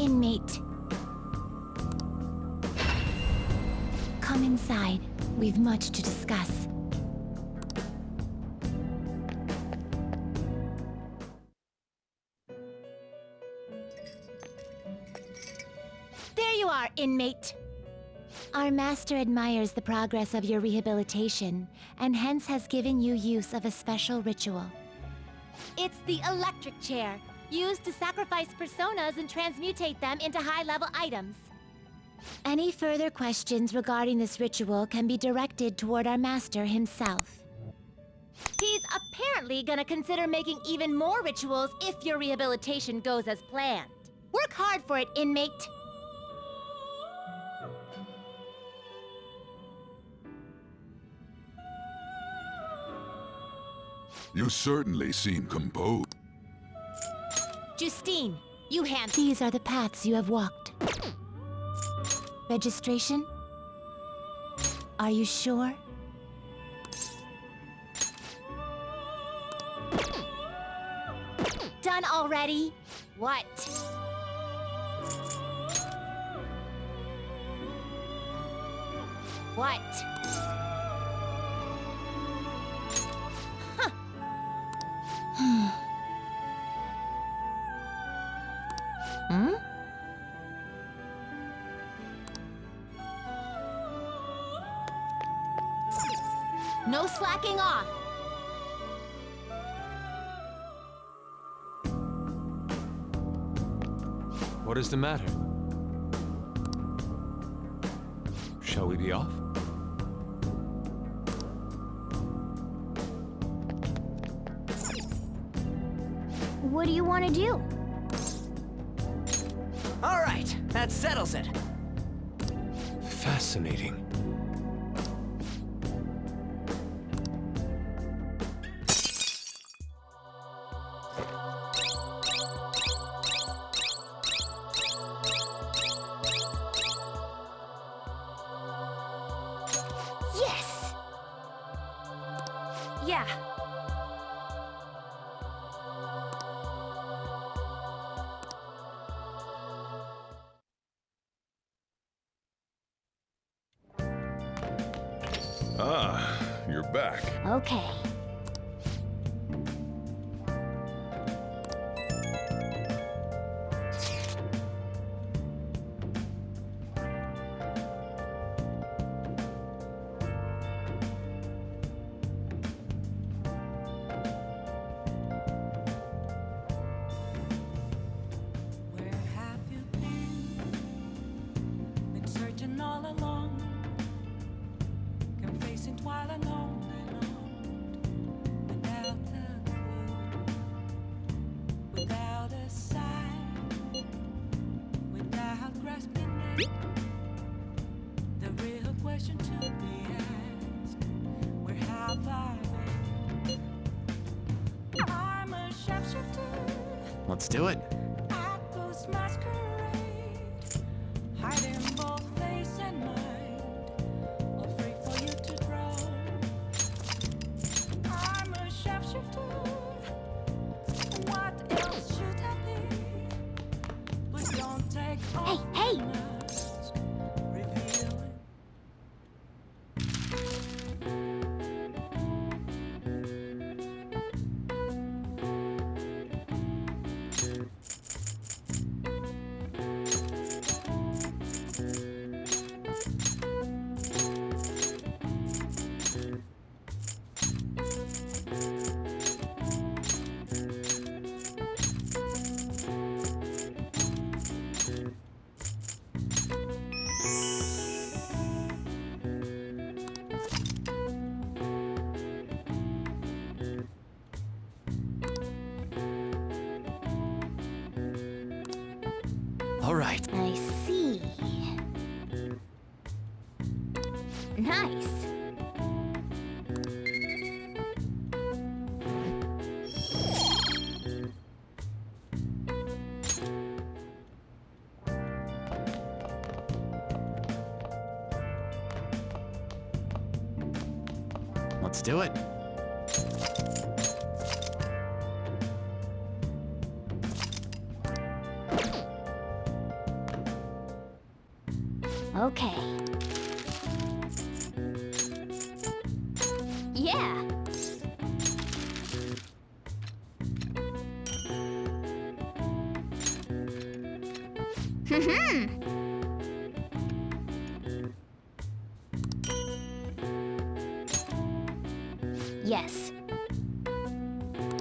inmate. Come inside. We've much to discuss. There you are, inmate. Our master admires the progress of your rehabilitation, and hence has given you use of a special ritual. It's the electric chair, used to sacrifice personas and transmutate them into high-level items. Any further questions regarding this ritual can be directed toward our master himself. He's apparently gonna consider making even more rituals if your rehabilitation goes as planned. Work hard for it, inmate. You certainly seem composed. Justine, you hand. These are the paths you have walked. Registration? Are you sure? Done already? What? What? Hmm? No slacking off! What is the matter? Shall we be off? What do you want to do? All right, that settles it. Fascinating. Yes! Yeah. Ah, you're back. Okay. Where have you been searching all along, confessing while alone and on, without a clue, without a sign, without grasping it. The real question to be asked: where have I been? I'm a sharpshooter. Let's do it. Apples masquerade, hiding both face and mind, all free for you to draw. I'm a sharpshooter. What else should I be? Please don't take off Hey! the mask, reveal it. All right. I see. Nice. Let's do it. Okay. Yeah. Yes.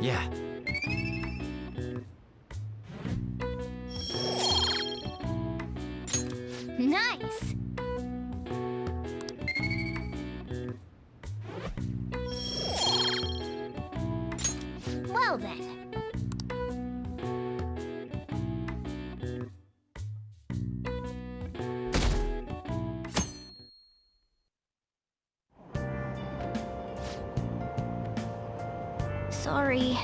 Yeah. Nice. Well then. Sorry.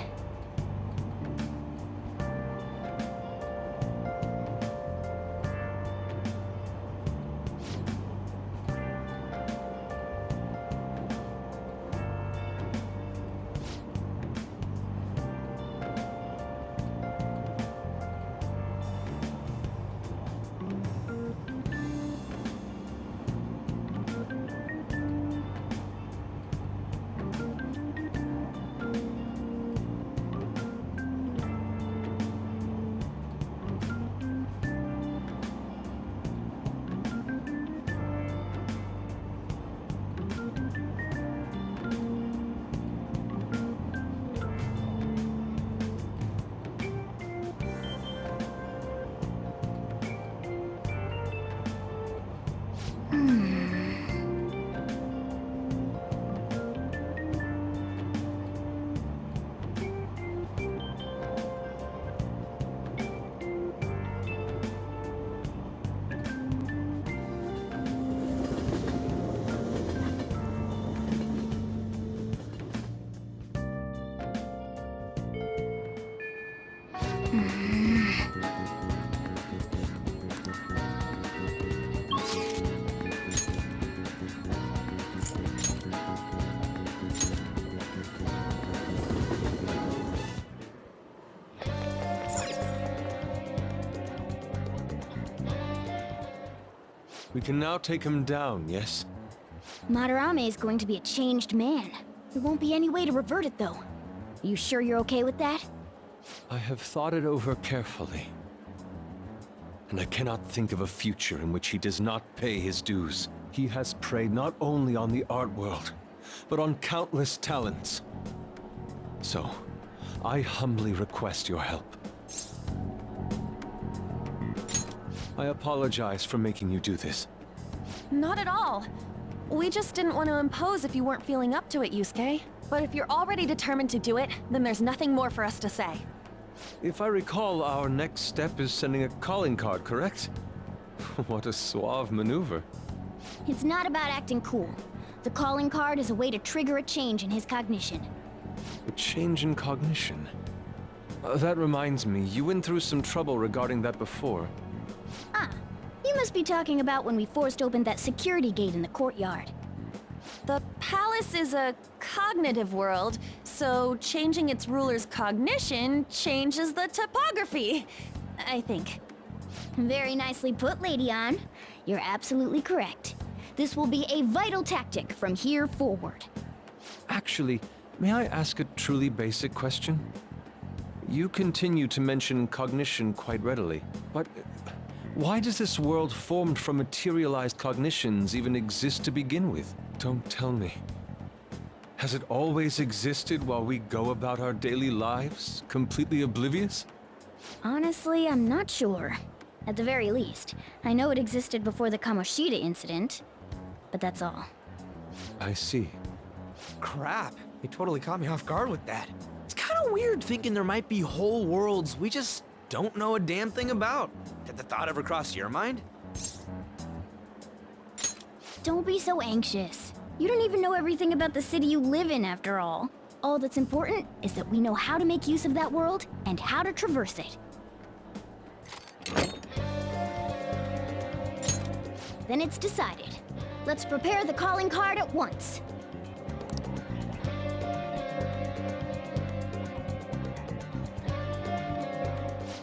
We can now take him down, yes? Madarame is going to be a changed man. There won't be any way to revert it, though. Are you sure you're okay with that? I have thought it over carefully. And I cannot think of a future in which he does not pay his dues. He has preyed not only on the art world, but on countless talents. So, I humbly request your help. I apologize for making you do this. Not at all. We just didn't want to impose if you weren't feeling up to it, Yusuke. But if you're already determined to do it, then there's nothing more for us to say. If I recall, our next step is sending a calling card, correct? What a suave maneuver. It's not about acting cool. The calling card is a way to trigger a change in his cognition. A change in cognition. That reminds me, you went through some trouble regarding that before. Ah, you must be talking about when we forced open that security gate in the courtyard. The palace is a cognitive world, so changing its ruler's cognition changes the topography, I think. Very nicely put, Lady An. You're absolutely correct. This will be a vital tactic from here forward. Actually, may I ask a truly basic question? You continue to mention cognition quite readily, but why does this world formed from materialized cognitions even exist to begin with? Don't tell me. Has it always existed while we go about our daily lives, completely oblivious? Honestly, I'm not sure. At the very least, I know it existed before the Kamoshida incident, but that's all. I see. Crap, you totally caught me off guard with that. It's kind of weird thinking there might be whole worlds we just don't know a damn thing about. Did the thought ever cross your mind? Don't be so anxious. You don't even know everything about the city you live in, after all. All that's important is that we know how to make use of that world and how to traverse it. Then it's decided. Let's prepare the calling card at once.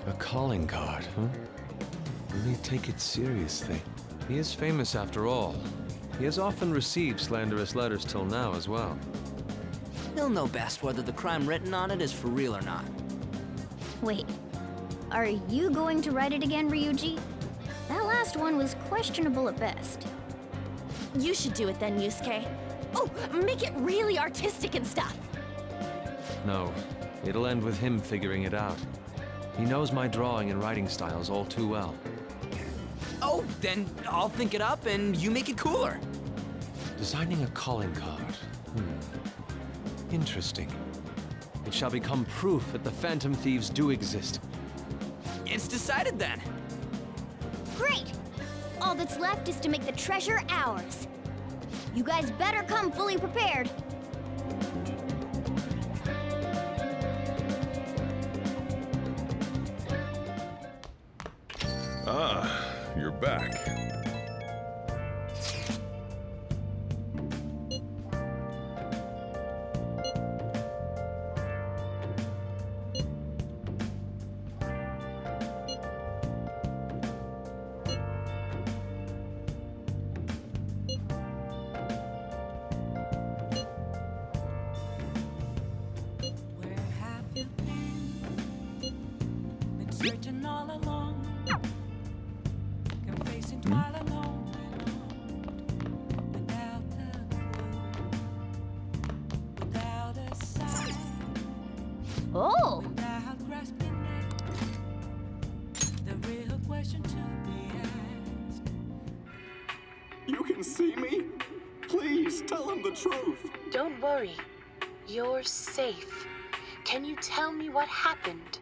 A calling card, huh? Really take it seriously. He is famous after all. He has often received slanderous letters till now as well. He'll know best whether the crime written on it is for real or not. Wait, are you going to write it again, Ryuji? That last one was questionable at best. You should do it then, Yusuke. Oh, make it really artistic and stuff. No, it'll end with him figuring it out. He knows my drawing and writing styles all too well. Oh, then I'll think it up and you make it cooler. Designing a calling card. Interesting. It shall become proof that the Phantom Thieves do exist. It's decided then. Great! All that's left is to make the treasure ours. You guys better come fully prepared. Ah, you're back. Where have you been? Been searching all along. Facing twilight alone without a clue, without a sign, Oh! without grasping at the real question to be asked. You can see me? Please, tell him the truth. Don't worry. You're safe. Can you tell me what happened?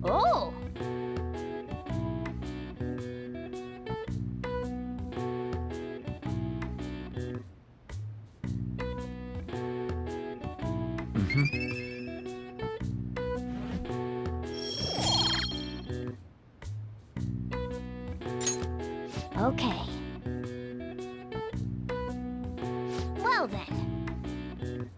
Oh! Okay. Well then.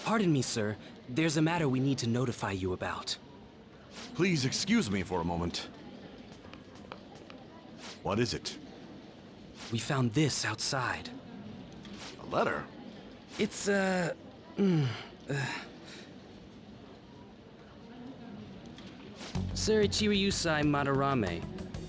Pardon me, sir. There's a matter we need to notify you about. Please excuse me for a moment. What is it? We found this outside. A letter? It's, Sir Ichiriyusai Madarame,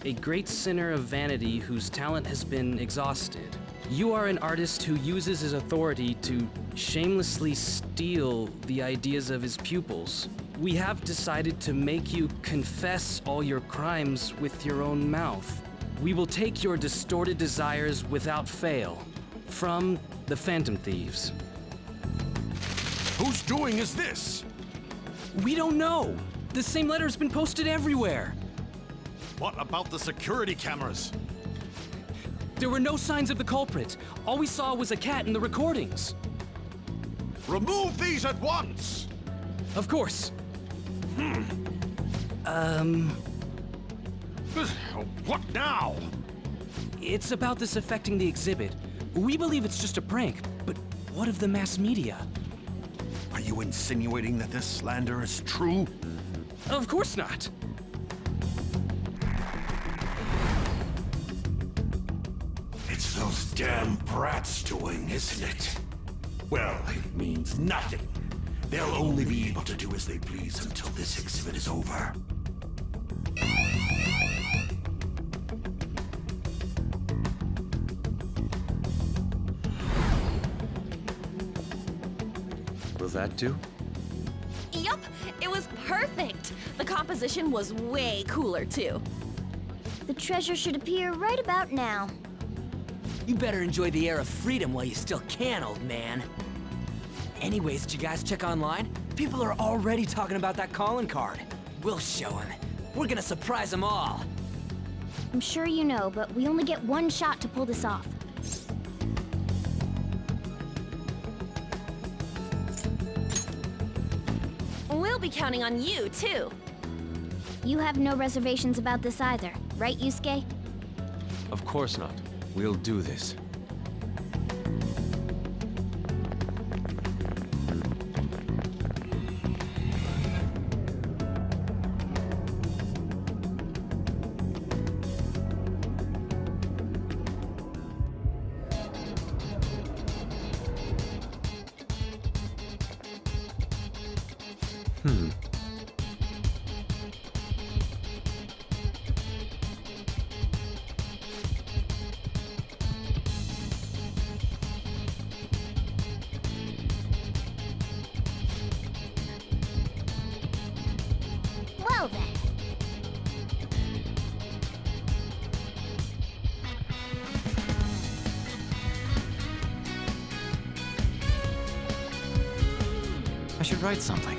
a great sinner of vanity whose talent has been exhausted. You are an artist who uses his authority to shamelessly steal the ideas of his pupils. We have decided to make you confess all your crimes with your own mouth. We will take your distorted desires without fail. From the Phantom Thieves. Whose doing is this? We don't know! The same letter's been posted everywhere! What about the security cameras? There were no signs of the culprit. All we saw was a cat in the recordings. Remove these at once! Of course. What now? It's about this affecting the exhibit. We believe it's just a prank, but what of the mass media? Are you insinuating that this slander is true? Of course not. It's those damn brats doing, isn't it? Well, it means nothing. They'll only be able to do as they please until this exhibit is over. Will that do? Yup, it was perfect. The composition was way cooler too. The treasure should appear right about now. You better enjoy the air of freedom while you still can, old man. Anyways, did you guys check online? People are already talking about that calling card. We'll show them. We're gonna surprise them all. I'm sure you know, but we only get one shot to pull this off. We'll be counting on you, too. You have no reservations about this either, right, Yusuke? Of course not. We'll do this. Well then. I should write something.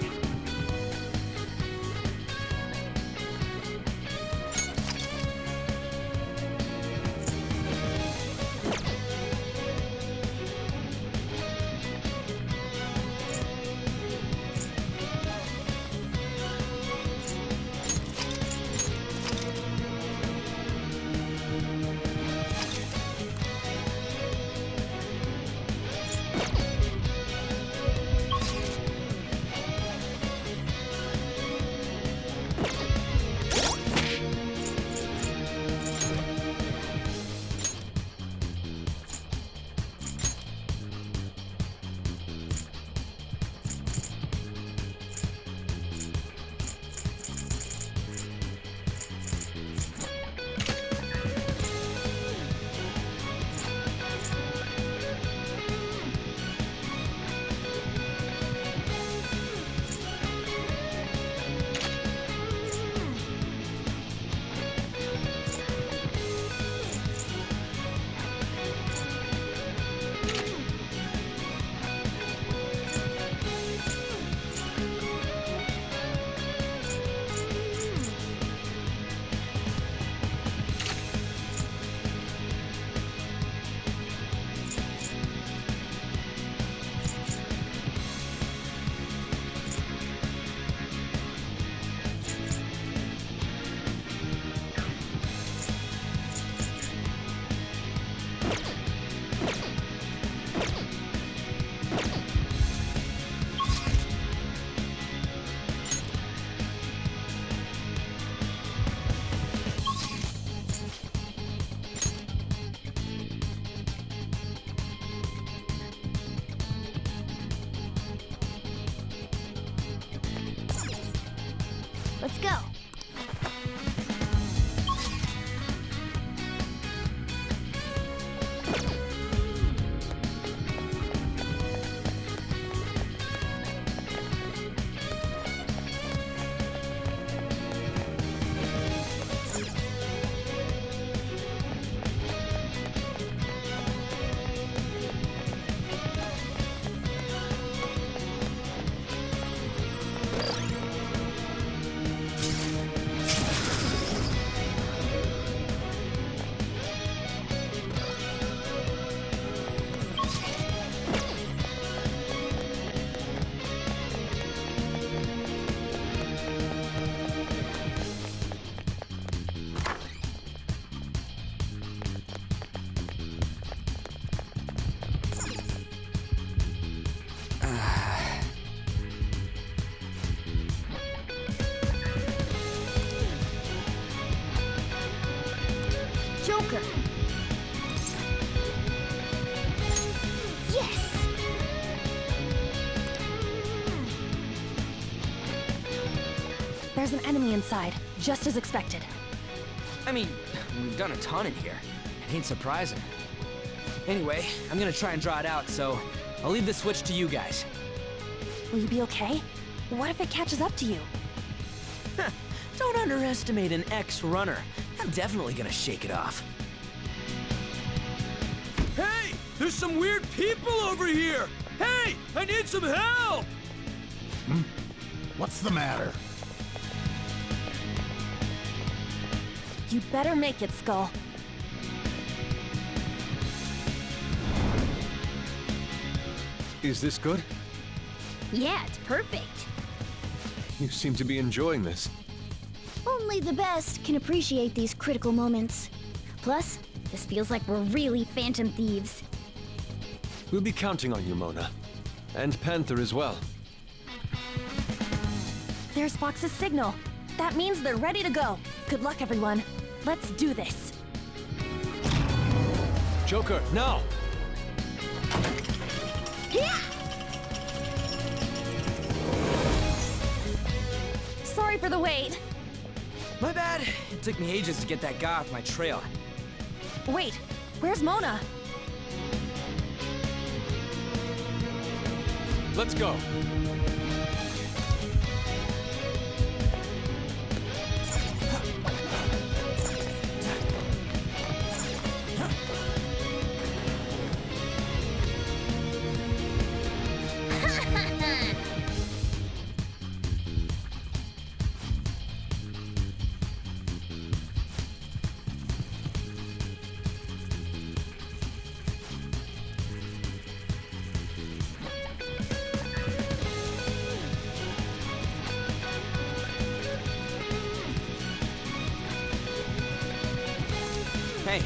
Let's go. Joker. Yes! There's an enemy inside, just as expected. I mean, we've done a ton in here. It ain't surprising. Anyway, I'm gonna try and draw it out, so I'll leave the switch to you guys. Will you be okay? What if it catches up to you? Don't underestimate an ex-runner. I'm definitely gonna shake it off. Hey! There's some weird people over here! Hey! I need some help! What's the matter? You better make it, Skull. Is this good? Yeah, it's perfect. You seem to be enjoying this. Only the best can appreciate these critical moments. Plus, this feels like we're really Phantom Thieves. We'll be counting on you, Mona. And Panther as well. There's Fox's signal. That means they're ready to go. Good luck, everyone. Let's do this. Joker, now! Yeah! Sorry for the wait. My bad. It took me ages to get that guy off my trail. Wait, where's Mona? Let's go. Hey.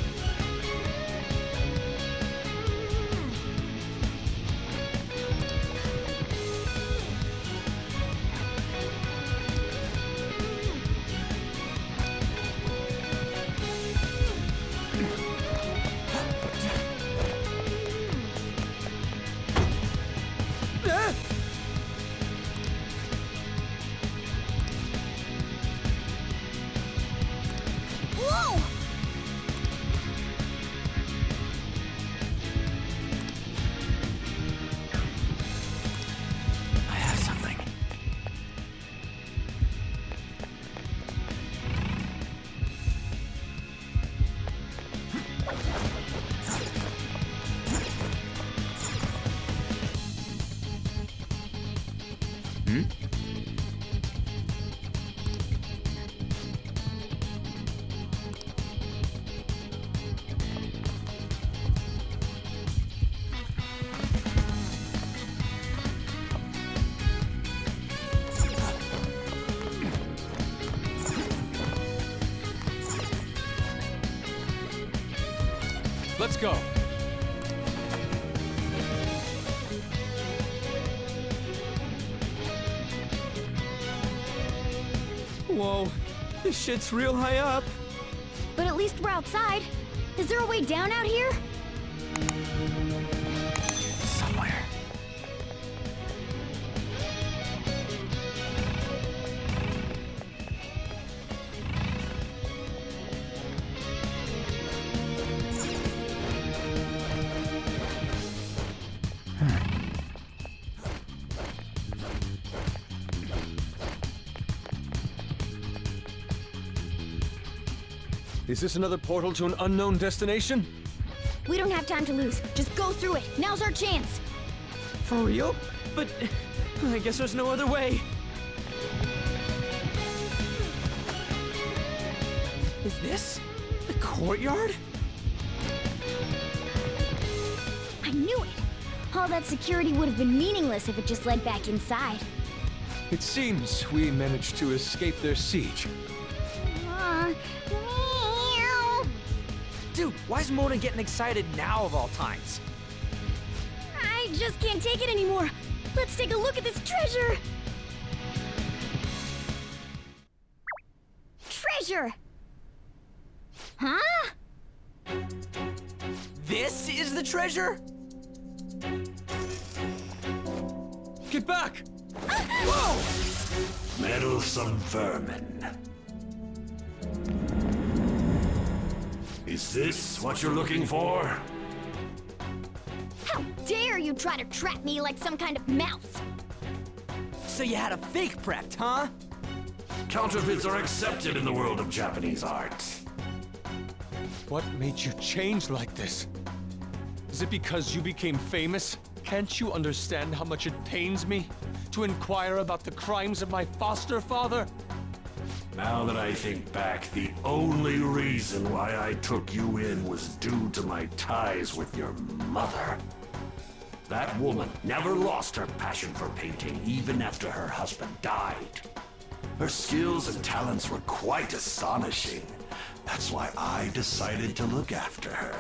Whoa! I have something. Let's go. Whoa, this shit's real high up. But at least we're outside. Is there a way down out here? Somewhere. Is this another portal to an unknown destination? We don't have time to lose. Just go through it. Now's our chance. For real? But I guess there's no other way. Is this the courtyard? I knew it. All that security would have been meaningless if it just led back inside. It seems we managed to escape their siege. Meow. Dude, why is Mona getting excited now of all times? I just can't take it anymore. Let's take a look at this treasure. Treasure! Huh? This is the treasure? Get back! Whoa! Meddlesome vermin. Is this what you're looking for? How dare you try to trap me like some kind of mouse? So you had a fake prepped, huh? Counterfeits are accepted in the world of Japanese art. What made you change like this? Is it because you became famous? Can't you understand how much it pains me to inquire about the crimes of my foster father? Now that I think back, the only reason why I took you in was due to my ties with your mother. That woman never lost her passion for painting even after her husband died. Her skills and talents were quite astonishing. That's why I decided to look after her.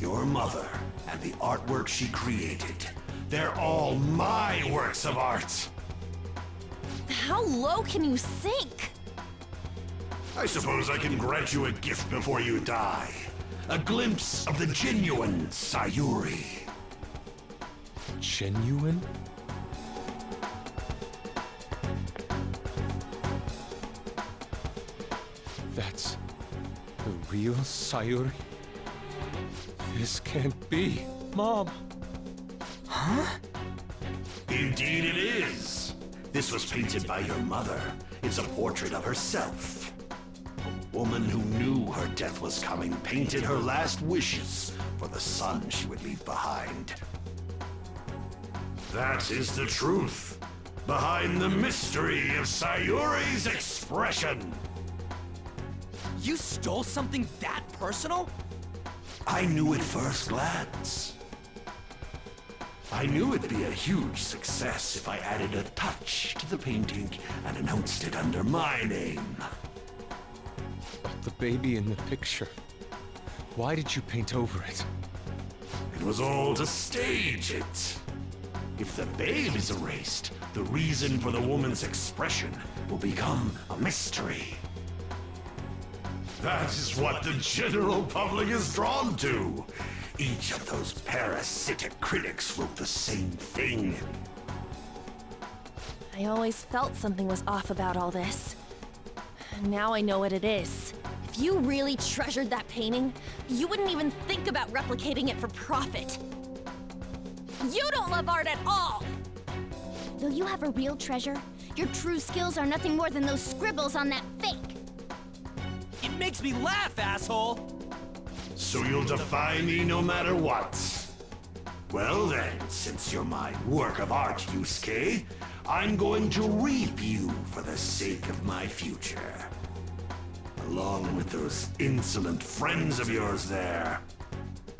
Your mother and the artwork she created, they're all my works of art. How low can you sink? I suppose I can grant you a gift before you die. A glimpse of the genuine Sayuri. Genuine? That's the real Sayuri? This can't be. Mom! Huh? Indeed it is. This was painted by your mother. It's a portrait of herself. A woman who knew her death was coming painted her last wishes for the son she would leave behind. That is the truth behind the mystery of Sayuri's expression. You stole something that personal? I knew at first glance. I knew it'd be a huge success if I added a touch to the painting and announced it under my name. But the baby in the picture. Why did you paint over it? It was all to stage it. If the babe is erased, the reason for the woman's expression will become a mystery. That is what the general public is drawn to. Each of those parasitic critics wrote the same thing. I always felt something was off about all this. Now I know what it is. If you really treasured that painting, you wouldn't even think about replicating it for profit. You don't love art at all! Though you have a real treasure, your true skills are nothing more than those scribbles on that fake. It makes me laugh, asshole! So you'll defy me no matter what. Well then, since you're my work of art, Yusuke, I'm going to reap you for the sake of my future. Along with those insolent friends of yours there.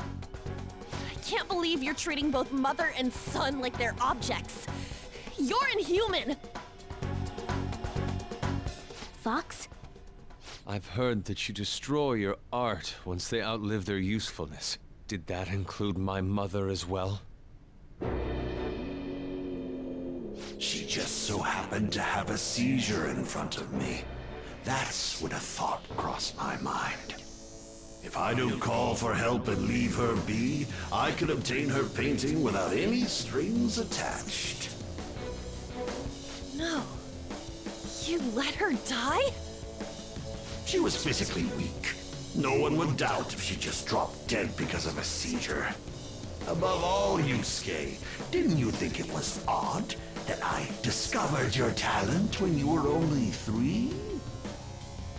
I can't believe you're treating both mother and son like they're objects. You're inhuman! Fox? I've heard that you destroy your art once they outlive their usefulness. Did that include my mother as well? She just so happened to have a seizure in front of me. That's when a thought crossed my mind. If I don't call for help and leave her be, I could obtain her painting without any strings attached. No. You let her die? She was physically weak. No one would doubt if she just dropped dead because of a seizure. Above all, Yusuke, didn't you think it was odd that I discovered your talent when you were only 3?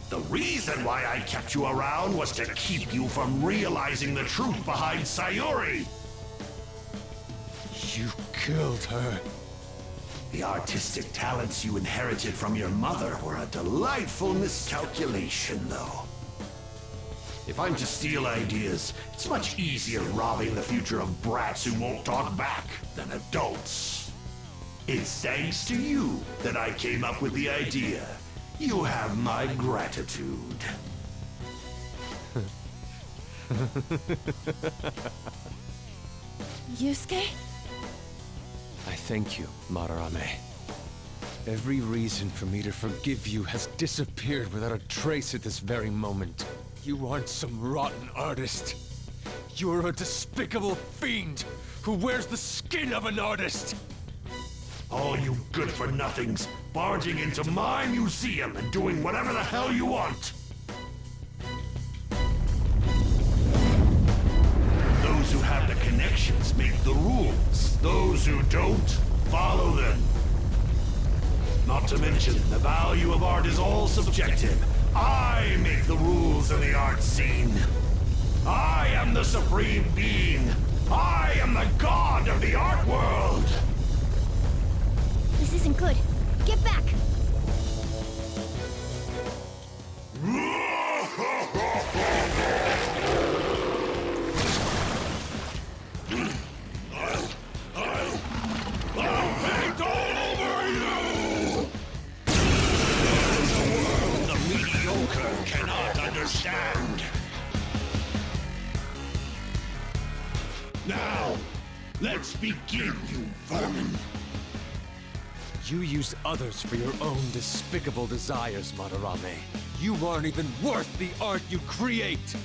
The reason why I kept you around was to keep you from realizing the truth behind Sayuri. You killed her. The artistic talents you inherited from your mother were a delightful miscalculation, though. If I'm to steal ideas, it's much easier robbing the future of brats who won't talk back than adults. It's thanks to you that I came up with the idea. You have my gratitude. Yusuke? I thank you, Madarame. Every reason for me to forgive you has disappeared without a trace at this very moment. You aren't some rotten artist. You're a despicable fiend who wears the skin of an artist! All you good-for-nothings barging into my museum and doing whatever the hell you want. Those who have the connections make the rules. Those who don't, follow them. Not to mention, the value of art is all subjective. I make the rules in the art scene. I am the supreme being, I am the god of the art world! This isn't good. Get back! I'll paint all over you! The world the mediocre cannot understand. Now, let's begin, you vermin. You use others for your own despicable desires, Madarame. You aren't even worth the art you create!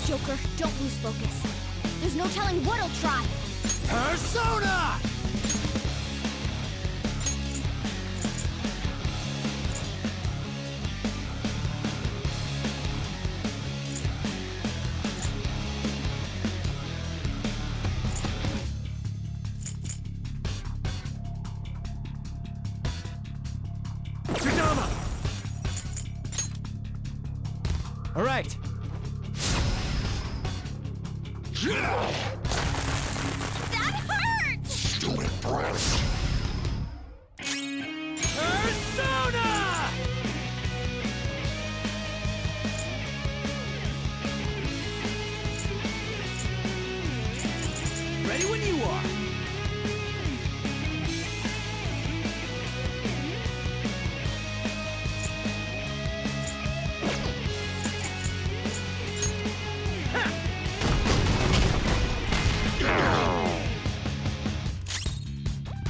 Joker, don't lose focus. There's no telling what he'll try. Persona! All right. That hurts! Stupid breast. Persona! Ready when you are.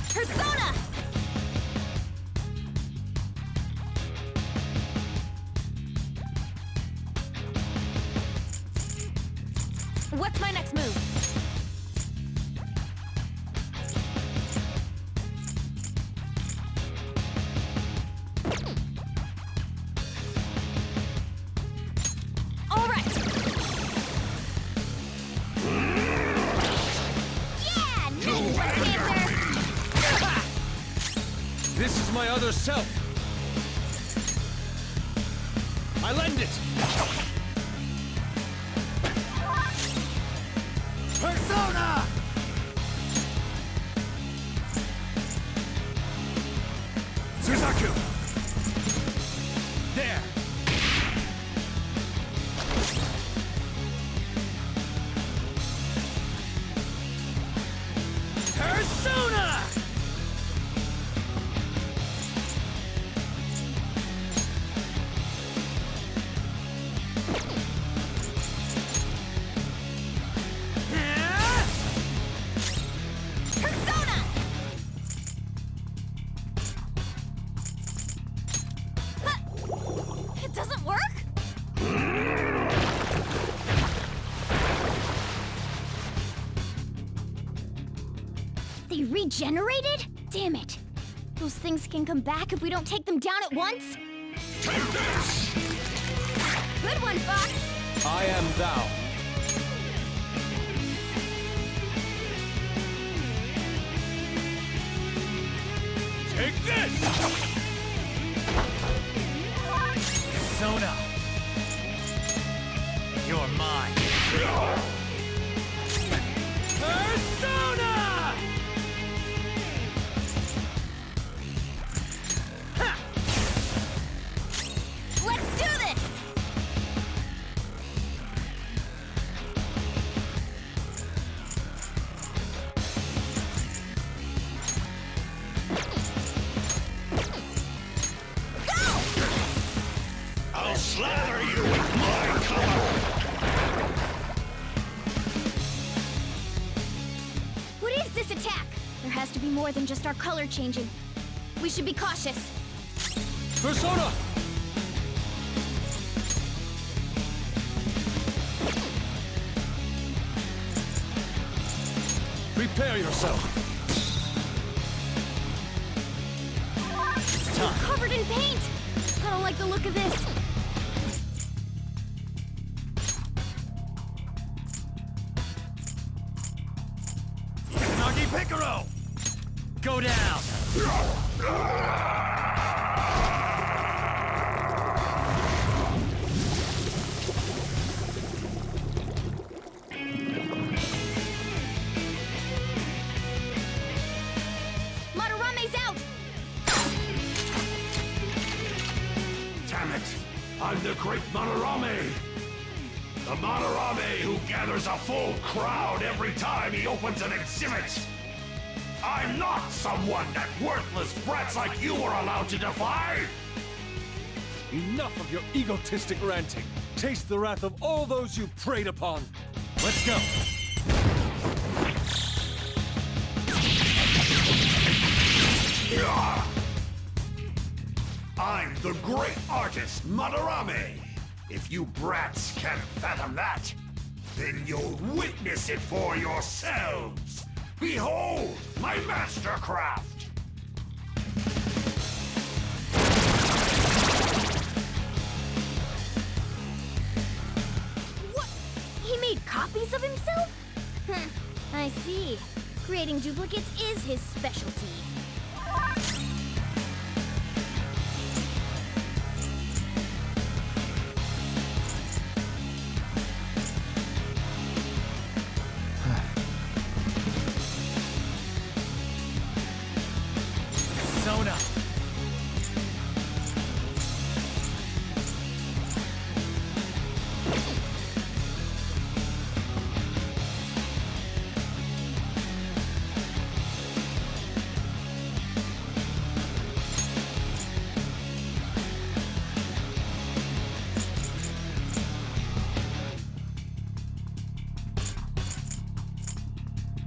Persona! What's my next move? All right. Yeah! Ninja Panther! This is my other self! I lend it! Persona! Suzaku! There! Persona! Persona! Huh. It doesn't work? They regenerated? Damn it. Those things can come back if we don't take them down at once? Take this! Good one, Fox! I am thou. Take this! Persona! You're mine. Persona! Let's do this! I'll slather you with my color! What is this attack? There has to be more than just our color changing. We should be cautious. Persona! Prepare yourself. It's covered in paint! I don't like the look of this. Nagi Picaro! Go down! right, Madarame. The Madarame who gathers a full crowd every time he opens an exhibit. I'm not someone that worthless brats like you are allowed to defy! Enough of your egotistic ranting. Taste the wrath of all those you preyed upon. Let's go. I'm the great artist, Madarame. If you brats can't fathom that, then you'll witness it for yourselves. Behold my mastercraft! What? He made copies of himself? I see. Creating duplicates is his specialty. Persona.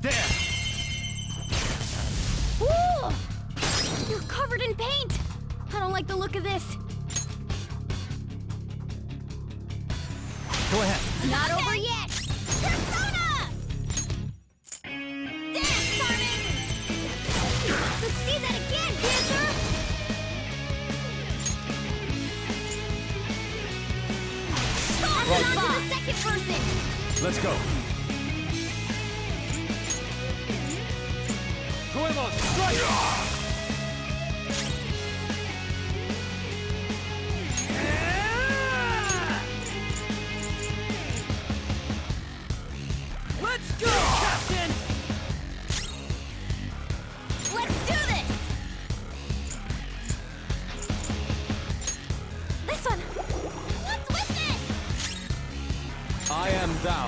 There! Ooh! You're covered in paint! I don't like the look of this. Go ahead. It's not over yet! Persona! Dance timing! Let's see that again, Panther! Toss it on to the second person! Let's go. Goemon, strike! Let's go, Captain! Let's do this! This one! What's with it? I am thou.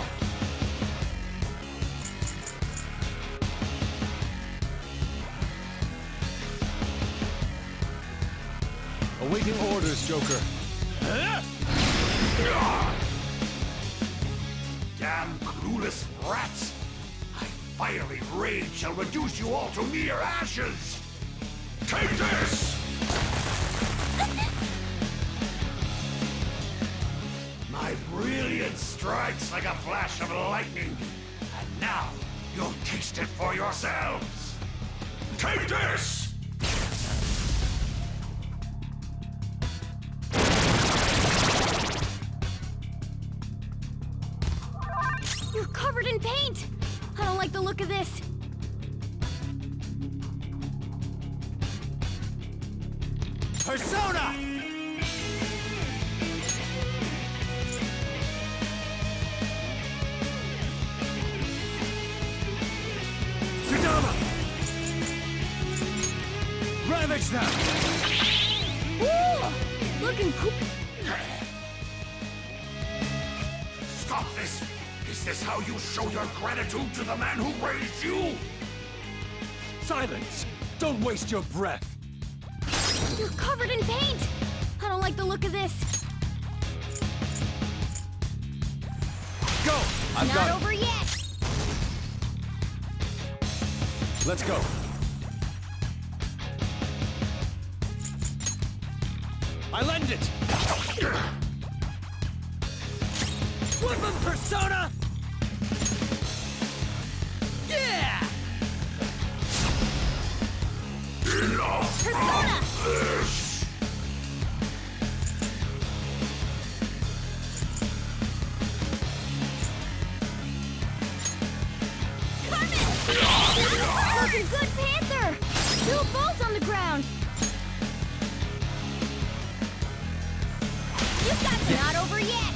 Awaiting orders, Joker. Damn clueless brats! My fiery rage shall reduce you all to mere ashes! Take this! My brilliance strikes like a flash of lightning, and now you'll taste it for yourselves! Take this! You're covered in paint! I don't like the look of this. Persona! Sudama! Ravage them! Ooh! Looking cool. Stop this! Is this how you show your gratitude to the man who raised you? Silence! Don't waste your breath! You're covered in paint! I don't like the look of this. Go! I've Not got it. over yet! Let's go. I lend it! Woodland Persona! Yeah! Enough Persona! of this! Looking good, Panther! Two balls on the ground! You got this! Not over yet!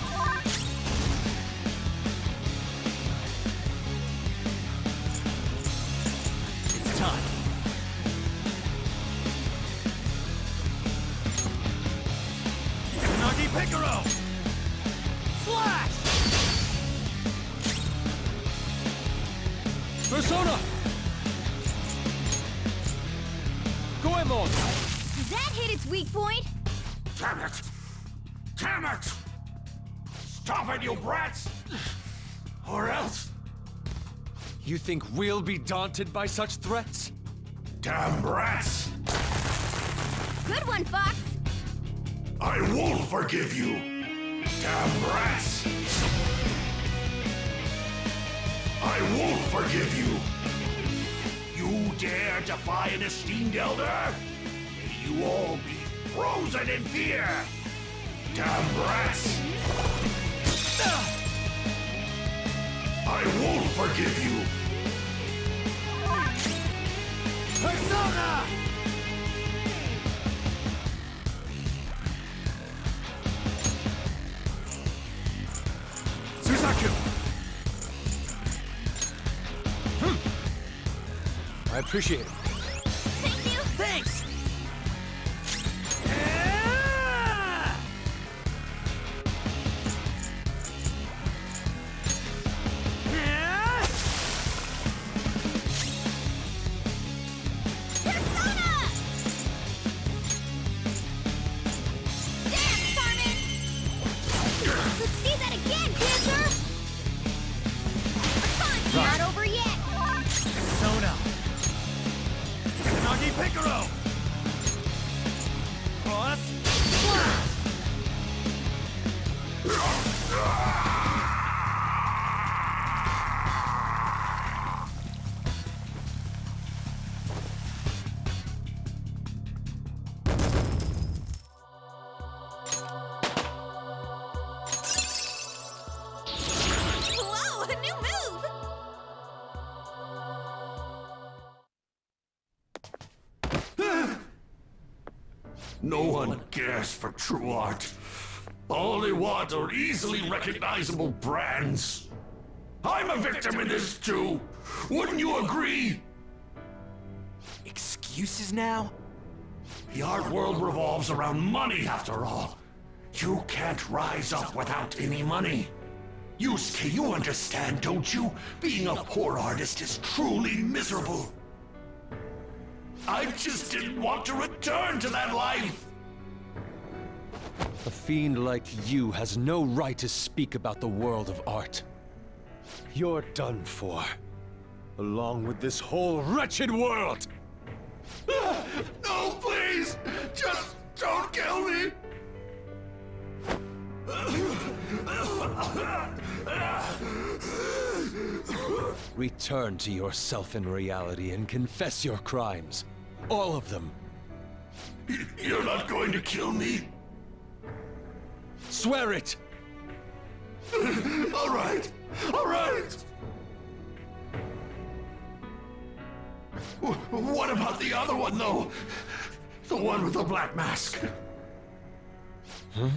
It's time. weak point? Damn it! Damn it! Stop it, you brats! Or else... You think we'll be daunted by such threats? Damn brats! Good one, Fox! I won't forgive you! Damn brats! I won't forgive you! You dare defy an esteemed elder? May you all be frozen in fear! Damn brats! I won't forgive you! Persona! Suzaku! I appreciate it. Thank you! Thanks! Persona! Damn, Carmen! Let's see that again, Panther! Our fun's not over yet! Persona! Nagi Piccolo! Cross! Whoa, a new move! No one cares for true art. All they want are easily recognizable brands. I'm a victim in this too. Wouldn't you agree? Excuses now? The art world revolves around money after all. You can't rise up without any money. Yusuke, you understand, don't you? Being a poor artist is truly miserable. I just didn't want to return to that life. A fiend like you has no right to speak about the world of art. You're done for. Along with this whole wretched world! No, please! Just don't kill me! Return to yourself in reality and confess your crimes. All of them. You're not going to kill me? Swear it! All right. All right. What about the other one, though? The one with the black mask. Huh?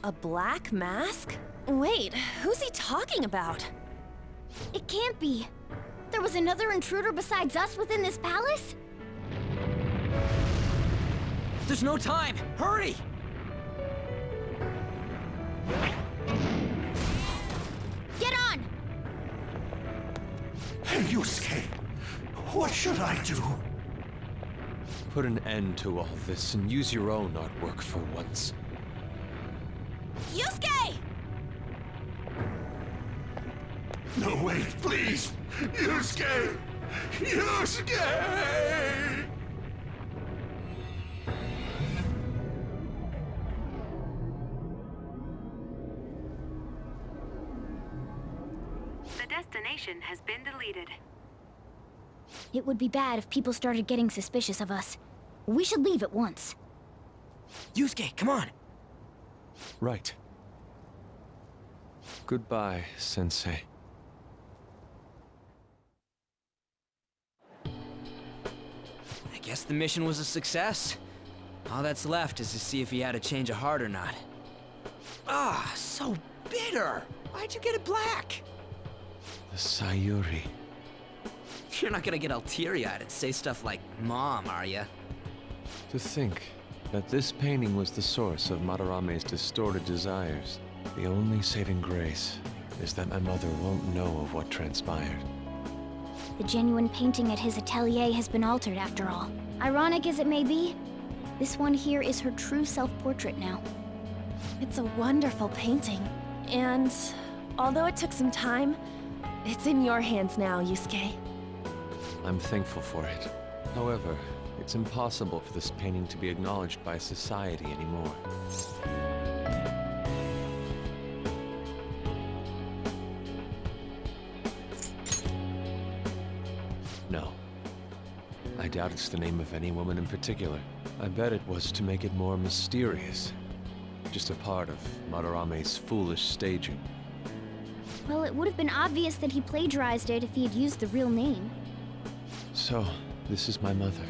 A black mask? Wait, who's he talking about? It can't be. There was another intruder besides us within this palace? There's no time! Hurry! Get on! Hey, Yusuke. What should I do? Put an end to all this and use your own artwork for once. Yusuke! No, wait, please! Yusuke! Yusuke! The destination has been deleted. It would be bad if people started getting suspicious of us. We should leave at once. Yusuke, come on! Right. Goodbye, Sensei. I guess the mission was a success. All that's left is to see if he had a change of heart or not. Ah, so bitter! Why'd you get it black? The Sayuri. You're not gonna get all teary-eyed and say stuff like, Mom, are ya? To think that this painting was the source of Madarame's distorted desires. The only saving grace is that my mother won't know of what transpired. The genuine painting at his atelier has been altered after all. Ironic as it may be, this one here is her true self-portrait now. It's a wonderful painting. And although it took some time, it's in your hands now, Yusuke. I'm thankful for it. However, it's impossible for this painting to be acknowledged by society anymore. No. I doubt it's the name of any woman in particular. I bet it was to make it more mysterious. Just a part of Madarame's foolish staging. Well, it would have been obvious that he plagiarized it if he had used the real name. So, this is my mother.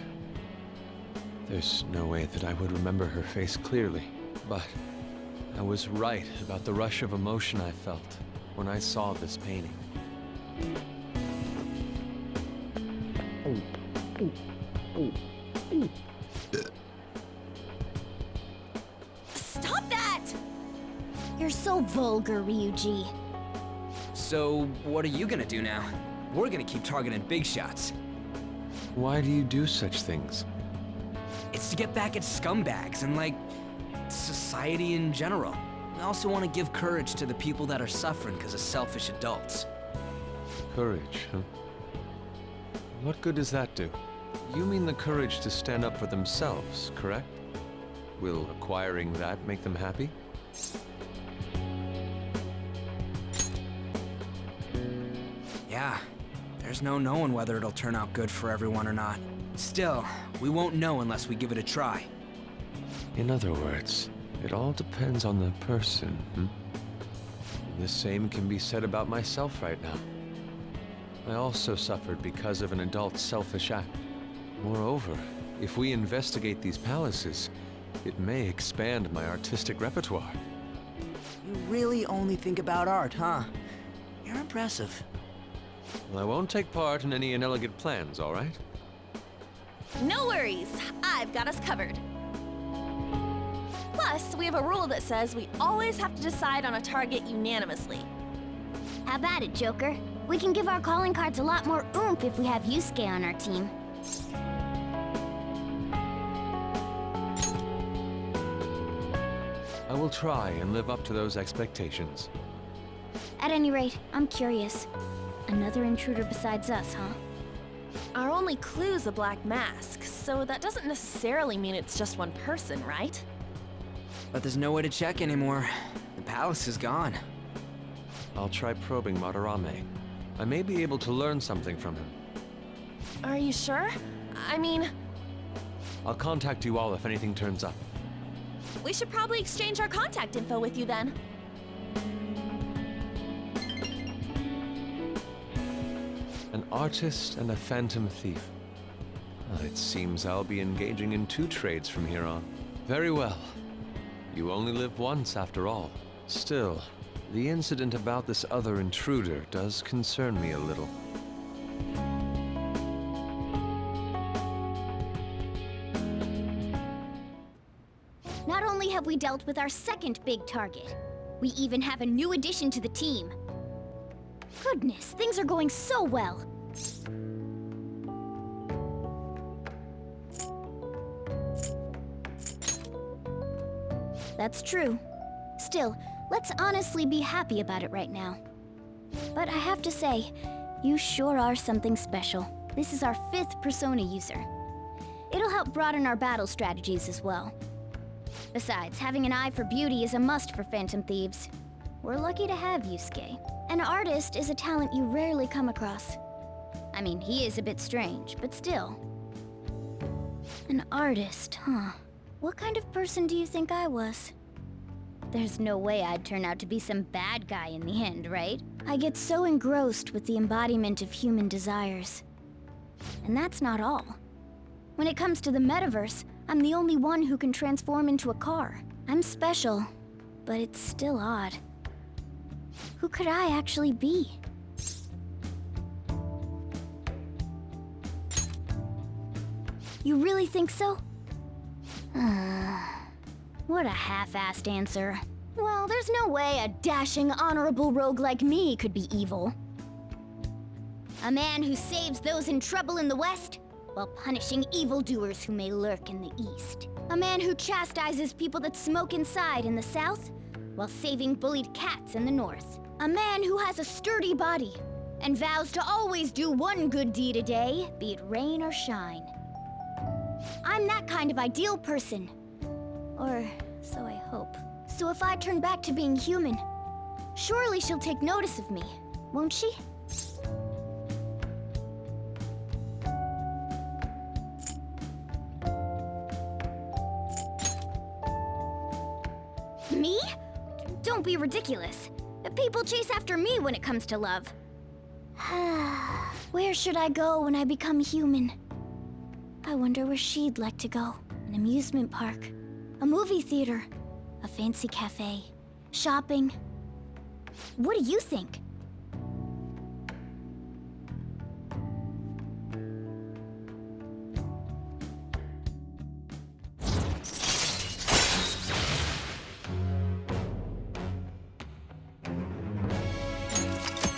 There's no way that I would remember her face clearly, but I was right about the rush of emotion I felt when I saw this painting. Stop that! You're so vulgar, Ryuji. So, what are you gonna do now? We're gonna keep targeting big shots. Why do you do such things? It's to get back at scumbags and, like, society in general. I also want to give courage to the people that are suffering because of selfish adults. Courage, huh? What good does that do? You mean the courage to stand up for themselves, correct? Will acquiring that make them happy? Yeah, there's no knowing whether it'll turn out good for everyone or not. Still, we won't know unless we give it a try. In other words, it all depends on the person, hmm? The same can be said about myself right now. I also suffered because of an adult's selfish act. Moreover, if we investigate these palaces, it may expand my artistic repertoire. You really only think about art, huh? You're impressive. Well, I won't take part in any inelegant plans, all right? No worries, I've got us covered. Plus, we have a rule that says we always have to decide on a target unanimously. How about it, Joker? We can give our calling cards a lot more oomph if we have Yusuke on our team. I will try and live up to those expectations. At any rate, I'm curious. Another intruder besides us, huh? Our only clue's a black mask, so that doesn't necessarily mean it's just one person, right? But there's no way to check anymore. The palace is gone. I'll try probing Madarame. I may be able to learn something from him. Are you sure? I mean, I'll contact you all if anything turns up. we should probably exchange our contact info with you then. An artist and a phantom thief. It seems I'll be engaging in 2 trades from here on. Very well. You only live once, after all. Still, the incident about this other intruder does concern me a little. Not only have we dealt with our second big target, we even have a new addition to the team. Goodness, things are going so well. That's true. Still, let's honestly be happy about it right now. But I have to say, you sure are something special. This is our 5th persona user. It'll help broaden our battle strategies as well. Besides, having an eye for beauty is a must for Phantom Thieves. We're lucky to have Yusuke. An artist is a talent you rarely come across. I mean, he is a bit strange, but still. An artist, huh? What kind of person do you think I was? There's no way I'd turn out to be some bad guy in the end, right? I get so engrossed with the embodiment of human desires. And that's not all. When it comes to the metaverse, I'm the only one who can transform into a car. I'm special, but it's still odd. Who could I actually be? You really think so? What a half-assed answer. Well, there's no way a dashing, honorable rogue like me could be evil. A man who saves those in trouble in the West, while punishing evildoers who may lurk in the East. A man who chastises people that smoke inside in the South, while saving bullied cats in the North. A man who has a sturdy body, and vows to always do one good deed a day, be it rain or shine. I'm that kind of ideal person. Or so I hope. So if I turn back to being human, surely she'll take notice of me, won't she? Me? Don't be ridiculous. People chase after me when it comes to love. Where should I go when I become human? I wonder where she'd like to go. An amusement park, a movie theater, a fancy cafe, shopping. What do you think?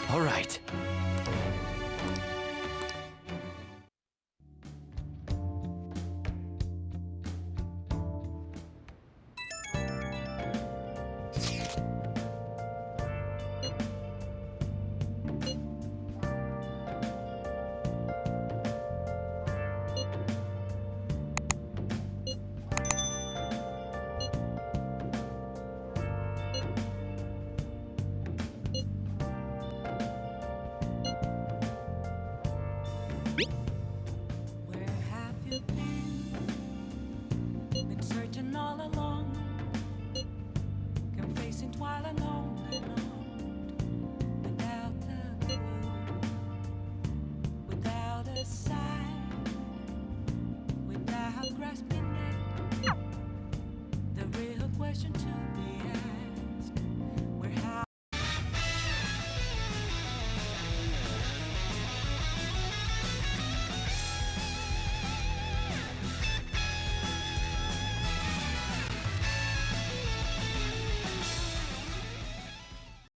All right. Where have you been searching all along, confessing while alone and on, without a clue, without a sign, without grasping it. The real question too.